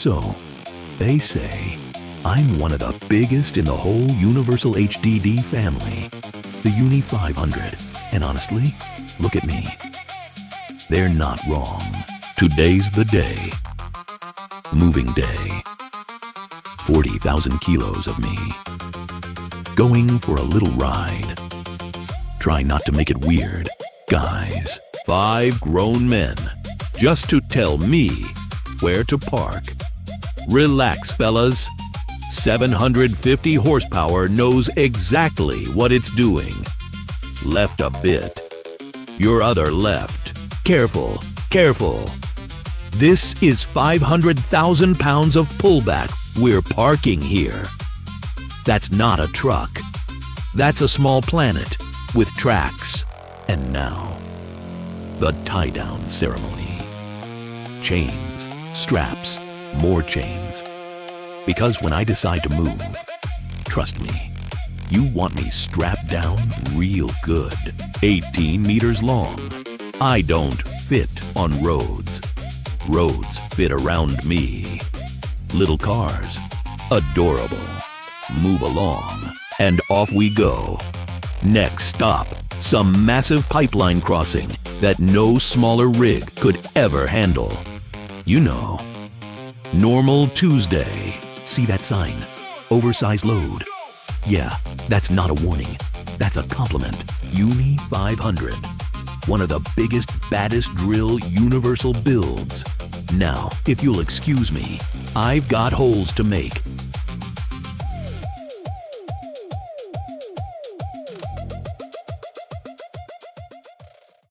So, they say I'm one of the biggest in the whole Universal HDD family, the UNI 500. And honestly, look at me. They're not wrong. Today's the day. Moving day. 40,000 kilos of me. Going for a little ride. Try not to make it weird. Guys, 5 grown men, just to tell me where to park. Relax, fellas. 750 horsepower knows exactly what it's doing. Left a bit. Your other left. Careful, careful. This is 500,000 pounds of pullback we're parking here. That's not a truck. That's a small planet with tracks. And now, the tie-down ceremony. Chains, straps, more chains. Because when I decide to move, trust me, you want me strapped down real good. 18 meters long. I don't fit on roads. Roads fit around me. Little cars, adorable. Move along, and off we go. Next stop, some massive pipeline crossing that no smaller rig could ever handle. You know, normal Tuesday. See that sign? Oversized load. Yeah, that's not a warning. That's a compliment. UNI 500. One of the biggest, baddest drill universal builds. Now, if you'll excuse me, I've got holes to make.